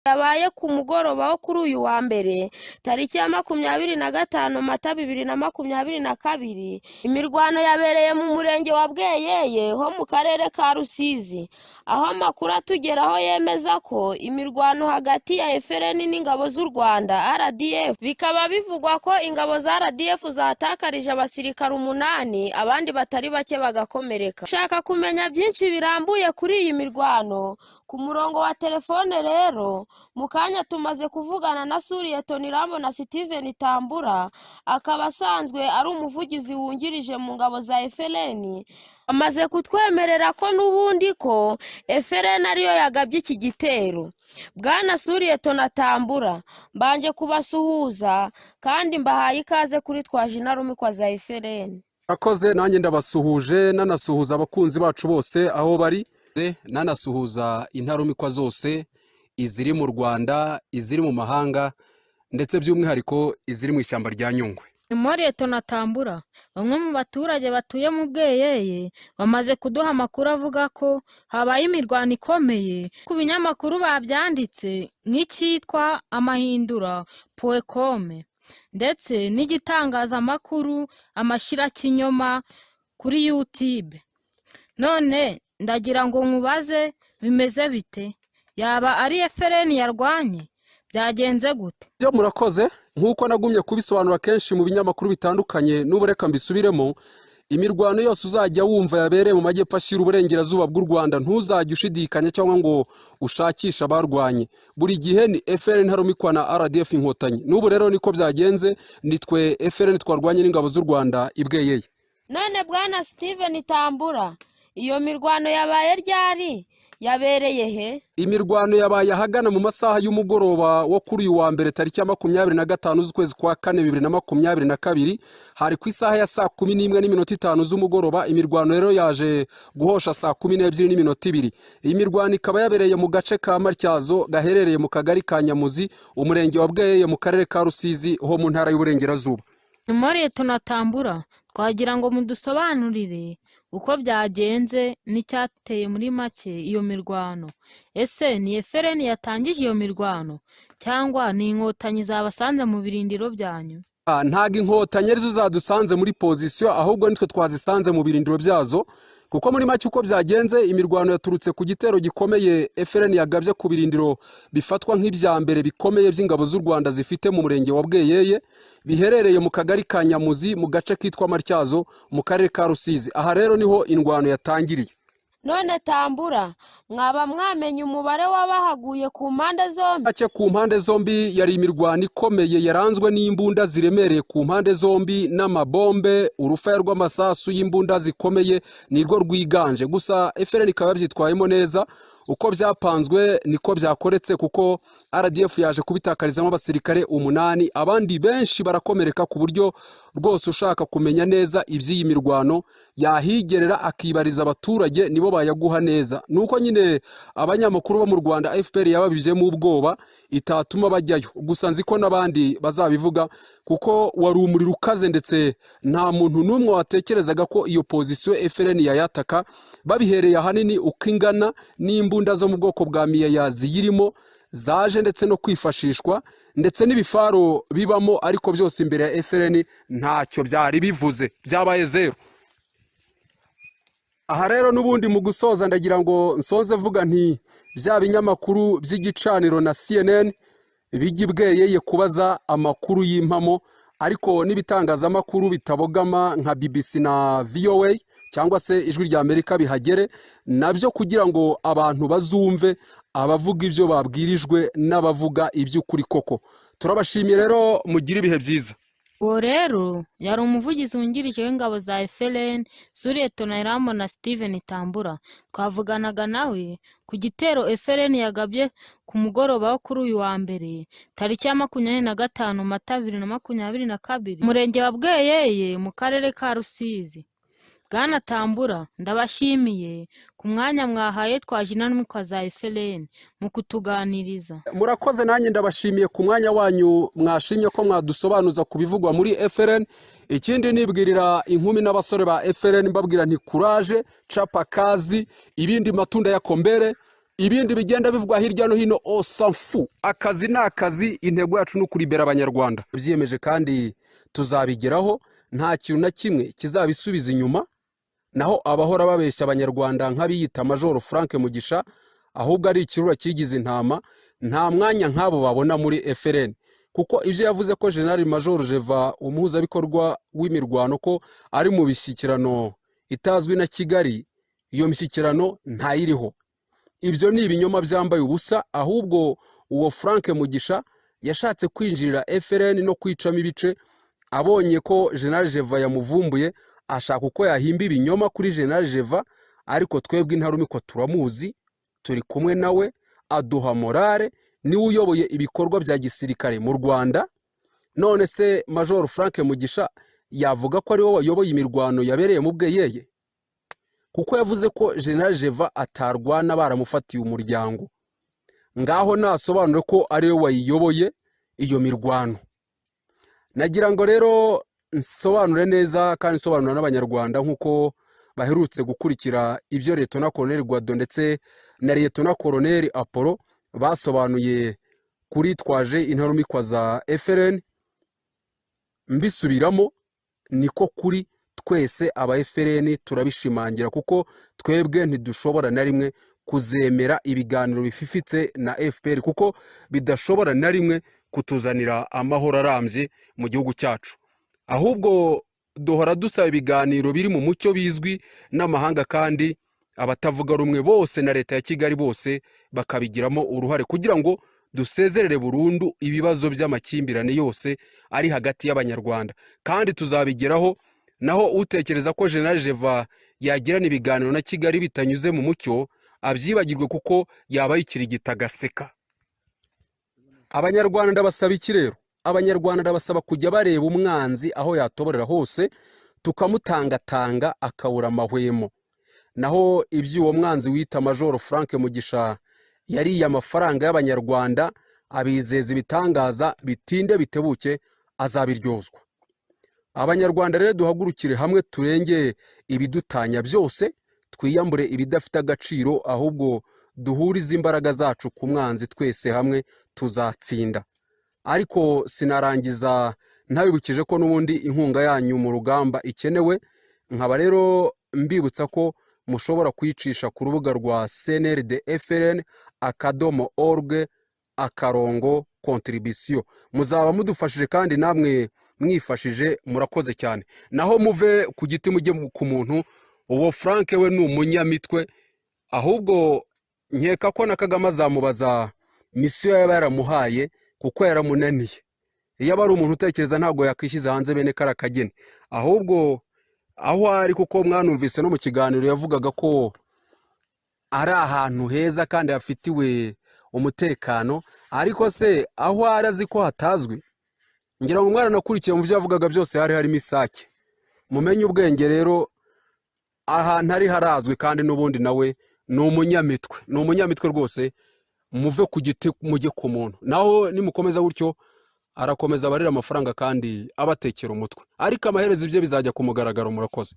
yabaye ku mugoroba wo kuri uyu wa mbere tariki ya 25 Mata 2022. Imirwano yabereye mu murenge wa Bweyeye ho mu karere ka Rusizi, aho amakuru atugeraho yemeza ko imirwano hagati ya FRN n'ingabo z'u Rwanda RDF, bikaba bivugwa ko ingabo za RDF zatakarije abasirikare 8, abandi batari bake bagakomereka. Ushaka kumenya byinshi birambuye kuri iyi mirwano, ku murongo wa telefone rero mukanya tumaze kuvugana na Suliyeton Irambona Steven Tambura, akaba asanzwe ari umuvugizi wungirije mu ngabo za FRN. Amaze kutwemerera ko nubundi ko FRN ariyo yagabye iki gitero. Bwana Suliyeton Tambura, mbanje kubasuhuza kandi mbahaye ikaze kuri Twajinarumikwa za FRN. Akoze nanjye ndabasuhuje, nanasuhuza abakunzi bacu bose aho bari, nanasuhuza intarumikwa zose, iziri mu Rwanda, iziri mu mahanga, ndetse by'umwihariko iziri mu ishyamba rya Nyungwe. Suliyeton Tambura, bamwe mu baturage batuye mu Bweyeye bamaze kuduha amakuru avuga ko habaye imirwano ikomeye ku binyamakuru babyanditse nk'icyitwa amahindura.com ndetse n'igitangazamakuru amashirakinyoma kuri YouTube. None ndagira ngo nkubaze, bimeze bite? Yaba ari FRN yarwanye? Byagenze gute? Byo murakoze, nkuko nagumye kubisobanura kenshi mu binyamakuru bitandukanye, n'ubureka mbisubiremo. Imirwano yose uzajya wumva yabereye mu majyepfo ashyira uburengerazuba bw'u Rwanda, ntuzajya ushidikanya cyangwa ngo ushakisha abarwanye. Buri gihe ni FRN harumikwa na RDF inkotanyi. N'ubu rero niko byagenze, nitwe FRN twarwanye n'ingabo z'u Rwanda ibweyeye. None Bwana Steven Tambura, iyo mirwano yabaye ryari? Yabereye he? Imirwano yabaye ahagana mu masaha y'umugoroba wo kuri uyu wa mbere tariki ya 25 z'ukwezi kwa 4 2022, hari ku isaha ya saa 11:05 z'umugoroba. Imirwano rero yaje guhosha saa 12:2. Iyi mirwano ikaba yabereye mu gace ka Matyazo gaherereye mu kagari ka Nyamuzi, umurenge wa Bweyeye mu karere ka Rusizi ho mu ntara y'Uburengerazuba. Suliyeton Tambura, twagira ngo mudusobanurire uko byagenze n'icyateye muri make iyo mirwano. Ese ni FRN yatangije iyo mirwano cyangwa ni inkotanyi zabasanze mu birindiro byanyu? Ntago inkotanyi arizo zadusanze muri position, ahubwo nitwe twazisanze mu birindiro byazo. Kuko muri make uko byagenze, imirwano yaturutse ku gitero gikomeye FRN yagabye ku birindiro bifatwa nk'ibya mbere bikomeye by'ingabo z'u Rwanda zifite mu murenge wa Bweyeye, biherereye mu kagari ka Nyamuzi mu gace kitwa Matyazo mu karere ka Rusizi. Aha rero niho indwano yatangiriye. None Tambura, mwaba mwamenye umubare w'abahaguye ku mpande zombi? Ake ku mpande zombi yari imirwano ikomeye yaranzwe n'imbunda ziremereye ku mpande zombi n'amabombe, urufaya rw'amasasu y'imbunda zikomeye nirwo rwiganje. Gusa FRN ikaba byitwayemo neza, uko byapanzwe niko byakoretse, kuko RDF yaje kubitakarizamo abasirikare 8, abandi benshi barakomereka, ku buryo rwose ushaka kumenya neza iby'iyi mirwano yahigerera akibariza abaturage, nibo bayaguha neza. Nuko nyine abanyamakuru bo mu Rwanda FPR yababijemo ubwoba itatuma bajyayo. Gusa nzi ko nabandi bazabivuga, kuko wari umuriro ukaze, ndetse nta muntu numwe watekerezaga ko iyo position FRN yayataka, babihereye ahanini uko ingana n'imbunda zo mu bwoko bwa miya ziyirimo zaje ndetse no kwifashishwa, ndetse n'ibifaro bibamo, ariko byose imbere ya FRN ntacyo byari bivuze, byabaye zero. Aha rero n'ubundi mu gusoza ndagira ngo nsoze vuga nti bya binyamakuru by'igicaniro na CNN bijya Bweyeye kubaza amakuru y'impamo, ariko n'ibitangazamakuru bitabogama nka BBC na VOA cyangwa se ijwi rya Amerika bihagere nabyo, kugira ngo abantu bazumve abavuga ibyo babwirijwe n'abavuga iby'ukuri koko. Turabashimiye rero, mugira ibihe byiza. Uwo rero yari umuvugizi wungirije w'ingabo za FRN Suliyeton Irambona Steven Tambura. Twavuganaga nawe ku gitero FRN yagabye ku mugoroba wo kuri uyu wa mbere tariki ya 25 Mata 2022, umurenge wa Bweyeye mu karere ka Rusizi. Bwana Tambura, ndabashimiye ku mwanya mwahaye Twajinarumikwa za FRN mu kutuganiriza. Murakoze, nanjye ndabashimiye ku mwanya wanyu mwashimye ko mwadusobanuza kubivugwa muri FRN. Ikindi nibwirira inkumi n'abasore ba FRN mbabwira nti courage, chapa kazi, ibindi matunda yako mbere. ibindi bigenda bivugwa hirya no hino osanfu akazi ni akazi, intego yacu ni ukuribera abanyarwanda. Byiyemeje kandi tuzabigeraho, nta kintu na kimwe kizabisubiza inyuma. Naho abahora babeshya abanyarwanda nk'abiyita Major Frank Mugisha, ahubwo ari ikirura kigize intama, nta mwanya nk'abo babona muri FRN, kuko ibyo yavuze ko General Major Jeva umuhuzabikorwa w'imirwano ko ari mu bishyikirano itazwi na Kigali, iyo mishyikirano ntayiriho. Ibyo ni ibinyoma byambaye ubusa, ahubwo uwo Frank Mugisha yashatse kwinjirira FRN no kwicamo ibice, abonye ko General Jeva yamuvumbuye, ashaka uko yahimba ibinyoma kuri General Jeva, ariko twebwe intarumikwa turamuzi, turi kumwe nawe, aduha morale, niwe uyoboye ibikorwa bya gisirikare mu Rwanda. None se Major Frank Mugisha yavuga ko ari we wayoboye imirwano yabereye mu Bweyeye? Kuko yavuze ko General Jeva atarwana baramufatiye umuryango. Ngaho nasobanure ko ari we wayiyoboye iyo mirwano. Nagira ngo rero nsobanure neza kandi nsobanura n'abanyarwanda nkuko baherutse gukurikira ibyo Lieutenant Colonel Gwado ndetse na Lieutenant Colonel Apollo basobanuye kuri twaje intarumikwa za FRN. Mbisubiramo, niko kuri twese aba FRN turabishimangira, kuko twebwe ntidushobora na rimwe kuzemera ibiganiro bififitse na FPR, kuko bidashobora na rimwe kutuzanira amahoro arambye mu gihugu cyacu. Ahubwo duhora dusaba ibiganiro biri mu mucyo bizwi n'amahanga, kandi abatavuga rumwe bose na leta ya Kigali bose bakabigiramo uruhare, kugira ngo dusezerere burundu ibibazo by'amakimbirane yose ari hagati y'abanyarwanda. Kandi tuzabigeraho. Naho utekereza ko General Jeva yagirana ibiganiro na Kigali bitanyuze mu mucyo, abyibagirwe, kuko yaba yikirigita agaseka. Abanyarwanda ndabasaba iki rero? Abanyarwanda ndabasaba kujya bareba umwanzi aho yatoborera hose, tukamutangatanga akabura amahwemo. Naho iby'uwo mwanzi wita Major Frank Mugisha yariye amafaranga y'abanyarwanda, abizeza ibitangaza, bitinde bitebuke azabiryozwa. Abanyarwanda rero duhagurukire hamwe, turenge ibidutanya byose, twiyambure ibidafite agaciro, ahubwo duhurize imbaraga zacu ku mwanzi. Twese hamwe tuzatsinda. Ariko sinarangiza ntabibukije ko n'ubundi inkunga yanyu mu rugamba ikenewe. Nkaba rero mbibutsa ko mushobora kwicisha ku rubuga rwa cnrdfrn.org/contribution. muzaba mudufashije kandi namwe mwifashije, murakoze cyane. Naho muve ku giti mujye ku muntu. Uwo Frank we ni umunyamitwe, ahubwo nkeka ko na Kagame azamubaza misiyo yaba yaramuhaye, kuko yaramunaniye. Iyo aba ari umuntu utekereza ntabwo yakwishiza hanze bene karakagene. Ahubwo aho ari, kuko mwanumvise no mu kiganiro yavugaga ko ari ahantu heza kandi hafitiwe umutekano, ariko se aho arazi ko hatazwi? Ngira ngo mwaranakurikiye mu byo yavugaga byose hari harimo isake. Mumenye ubwenge rero, ahantu ari harazwi, kandi n'ubundi nawe ni umunyamitwe rwose. Muve ku giti mujye ku muntu. Naho nimukomeza gutyo arakomeza abarira amafaranga kandi abatekera umutwe, ariko amaherezo ibyo bizajya ku mugaragaro. Murakoze.